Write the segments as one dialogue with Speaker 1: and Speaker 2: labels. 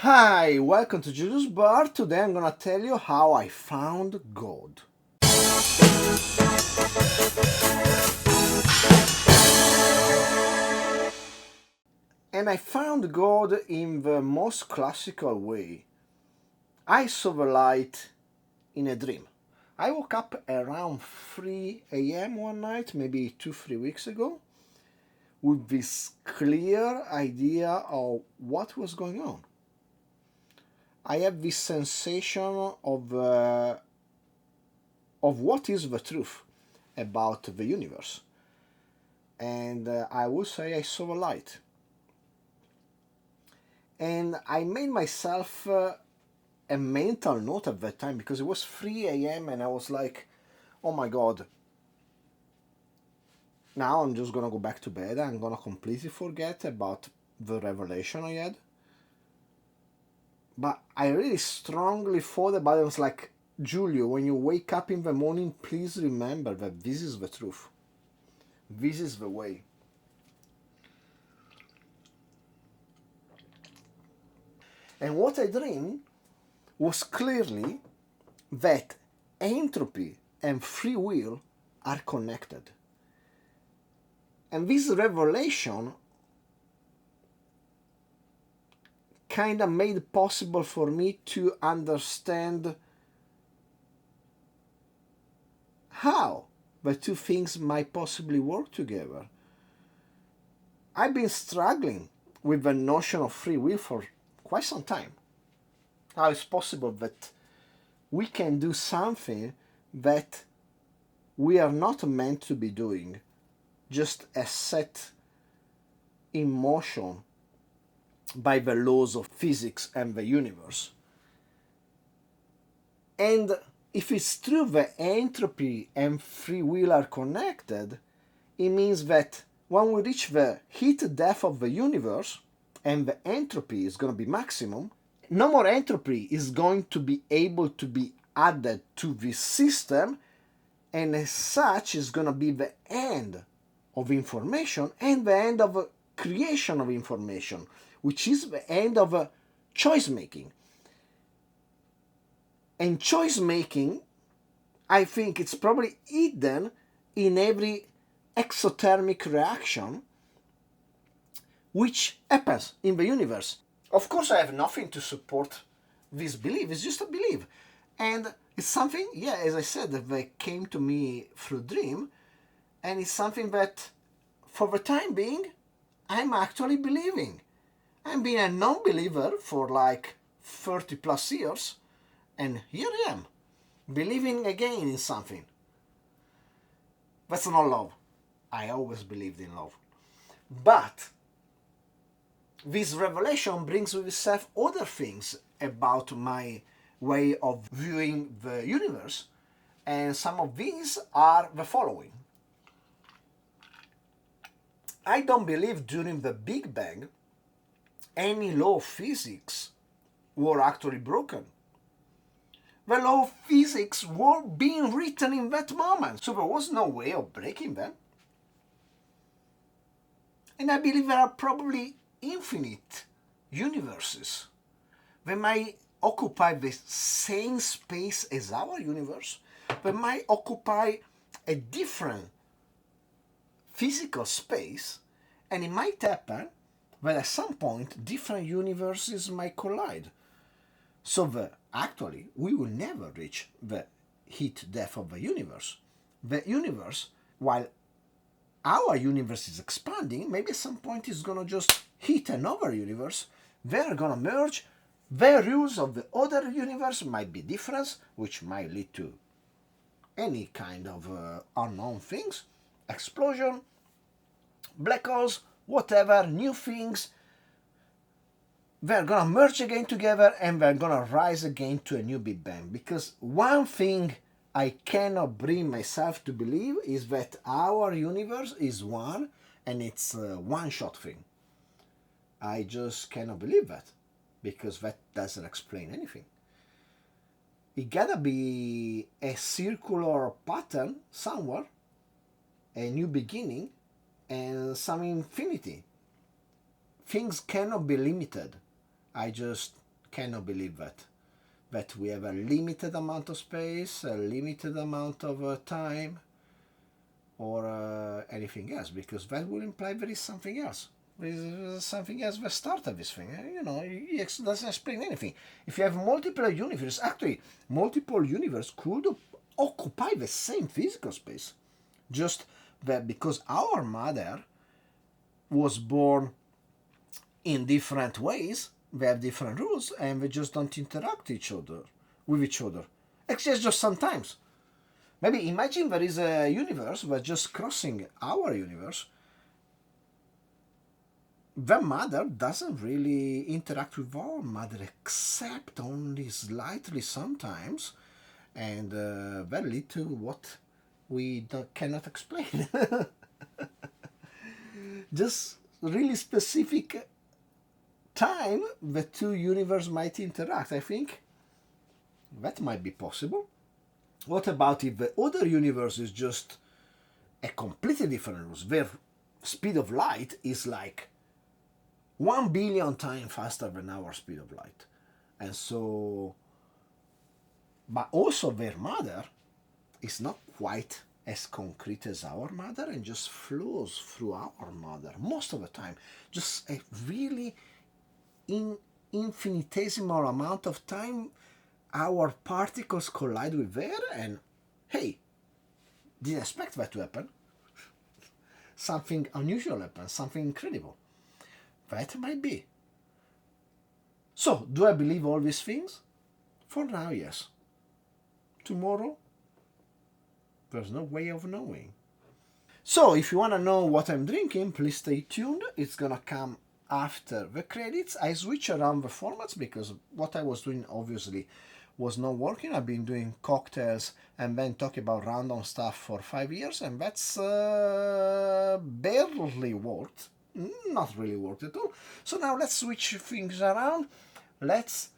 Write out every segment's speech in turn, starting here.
Speaker 1: Hi, welcome to Julius Bar. Today I'm gonna tell you how I found God. And I found God in the most classical way. I saw the light in a dream. I woke up around 3 a.m. one night, maybe 2, 3 weeks ago, with this clear idea of what was going on. I have this sensation of what is the truth about the universe. And I would say I saw a light. And I made myself a mental note at that time because it was 3 a.m. and I was like, oh my god, now I'm just gonna go back to bed. I'm gonna completely forget about the revelation I had. But I really strongly thought about it. I was like, Giulio, when you wake up in the morning, please remember that this is the truth. This is the way. And what I dreamed was clearly that entropy and free will are connected. And this revelation kind of made it possible for me to understand how the two things might possibly work together. I've been struggling with the notion of free will for quite some time. How it's possible that we can do something that we are not meant to be doing, just as set in motion by the laws of physics and the universe. And if it's true that entropy and free will are connected, it means that when we reach the heat death of the universe and the entropy is going to be maximum, no more entropy is going to be able to be added to this system, and as such is going to be the end of information and the end of creation of information, which is the end of choice making. And choice making, I think it's probably hidden in every exothermic reaction which happens in the universe. Of course, I have nothing to support this belief, it's just a belief. And it's something, yeah, as I said, that came to me through dream, and it's something that, for the time being, I'm actually believing. I've been a non-believer for like 30 plus years, and here I am, believing again in something. That's not love. I always believed in love. But this revelation brings with itself other things about my way of viewing the universe, and some of these are the following. I don't believe during the Big Bang any law of physics were actually broken. The law of physics were being written in that moment, so there was no way of breaking them. And I believe there are probably infinite universes that might occupy the same space as our universe, but might occupy a different physical space, and it might happen that at some point different universes might collide. So actually we will never reach the heat death of the universe. The universe, while our universe is expanding, maybe at some point it's gonna just hit another universe. They're gonna merge. The rules of the other universe might be different, which might lead to any kind of unknown things, explosion, black holes, whatever, new things. They're gonna merge again together and they're gonna rise again to a new Big Bang. Because one thing I cannot bring myself to believe is that our universe is one and it's a one-shot thing. I just cannot believe that, because that doesn't explain anything. It gotta be a circular pattern somewhere, a new beginning, and some infinity. Things cannot be limited. I just cannot believe that we have a limited amount of space, a limited amount of time, or anything else, because that will imply there is something else. There is something else that started this thing. It doesn't explain anything. If you have multiple universes, actually, multiple universes could occupy the same physical space. Just that because our mother was born in different ways, they have different rules, and they just don't interact with each other. Actually, it's just sometimes. Maybe imagine there is a universe that's just crossing our universe. The mother doesn't really interact with our mother except only slightly sometimes, and that lead to what we cannot explain. Just really specific time the two universes might interact. I think that might be possible. What about if the other universe is just a completely different rules, where speed of light is like 1 billion times faster than our speed of light, and so, but also their mother is not quite as concrete as our mother and just flows through our mother most of the time, just a really infinitesimal amount of time our particles collide with there, and hey, didn't expect that to happen. Something unusual happened, something incredible. That might be. So, do I believe all these things? For now, yes. Tomorrow, there's no way of knowing. So, if you want to know what I'm drinking, please stay tuned. It's gonna come after the credits. I switch around the formats because what I was doing obviously was not working. I've been doing cocktails and then talking about random stuff for 5 years, and that's barely worked. Not really worked at all. So now let's switch things around. Let's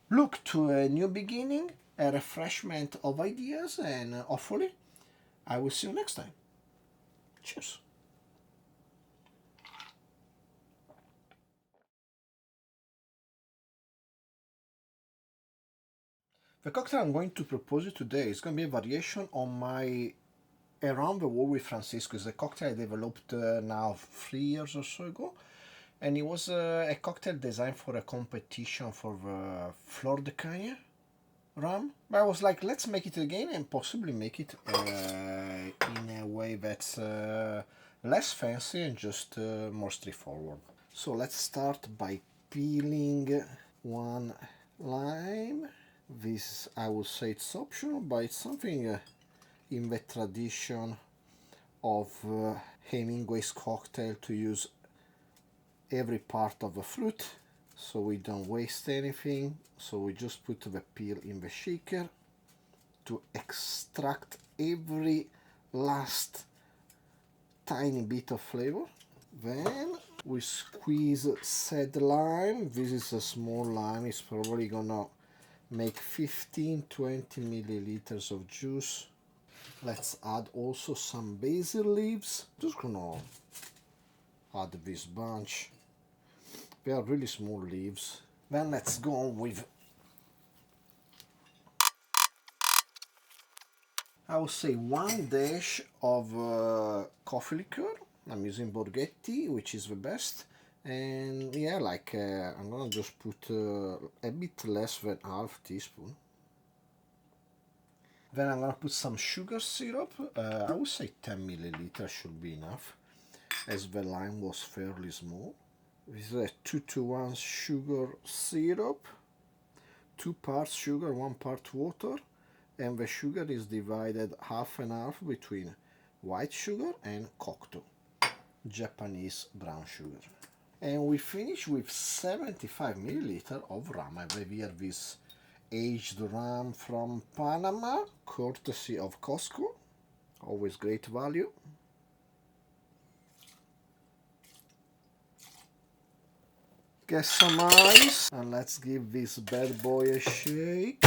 Speaker 1: look to a new beginning, a refreshment of ideas, and hopefully I will see you next time. Cheers. The cocktail I'm going to propose you today is going to be a variation on my Around the World with Francisco. It's a cocktail I developed now 3 years or so ago, and it was a cocktail designed for a competition for the Flor de Caña rum. But I was like, let's make it again and possibly make it in a way that's less fancy and just more straightforward. So let's start by peeling one lime. This, I would say it's optional, but it's something in the tradition of Hemingway's cocktail to use every part of the fruit so we don't waste anything. So we just put the peel in the shaker to extract every last tiny bit of flavor. Then we squeeze said lime. This is a small lime, it's probably gonna make 15-20 milliliters of juice. Let's add also some basil leaves. Just gonna add this bunch. They are really small leaves. Then let's go on with, I would say, 1 dash of coffee liqueur. I'm using Borghetti, which is the best. And yeah, like I'm gonna just put a bit less than half teaspoon. Then I'm gonna put some sugar syrup. I would say 10 milliliters should be enough, as the lime was fairly small. This is a 2-to-1 sugar syrup. 2 parts sugar, 1 part water, and the sugar is divided half and half between white sugar and Cocteau, Japanese brown sugar. And we finish with 75 milliliters of rum. I have here this aged rum from Panama, courtesy of Costco. Always great value. Get some ice and let's give this bad boy a shake.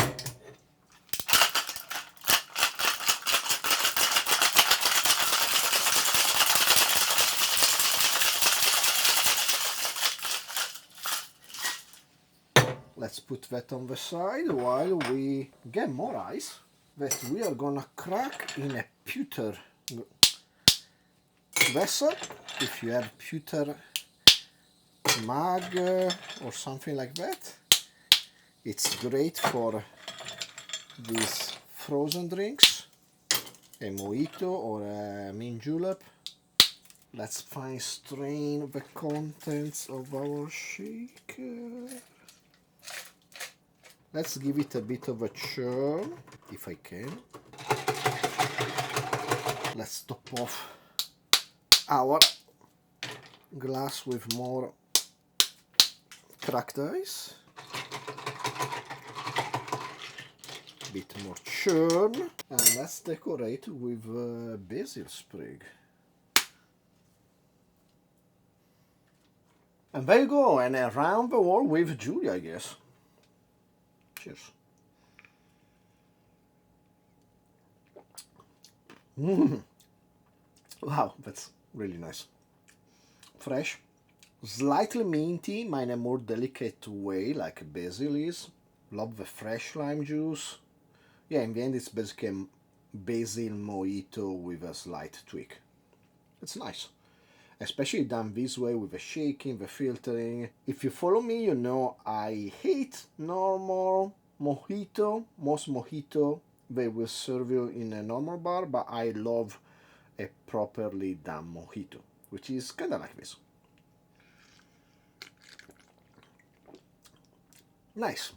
Speaker 1: let's put that on the side while we get more ice that we are gonna crack in a pewter vessel. If you have pewter mug or something like that, it's great for these frozen drinks, a mojito or a mint julep. Let's fine strain the contents of our shaker. Let's give it a bit of a churn, if I can. Let's top off our glass with more cracked ice. Bit more churn, and let's decorate with basil sprig. And there you go, and around the world with Julia, I guess. Cheers. Wow, that's really nice. Fresh, slightly minty, but in a more delicate way, like basil is. Love the fresh lime juice. Yeah, in the end it's basically a basil mojito with a slight tweak. It's nice. Especially done this way with the shaking, the filtering. If you follow me, you know I hate normal mojito. Most mojito, they will serve you in a normal bar, but I love a properly done mojito, which is kind of like this. Nice.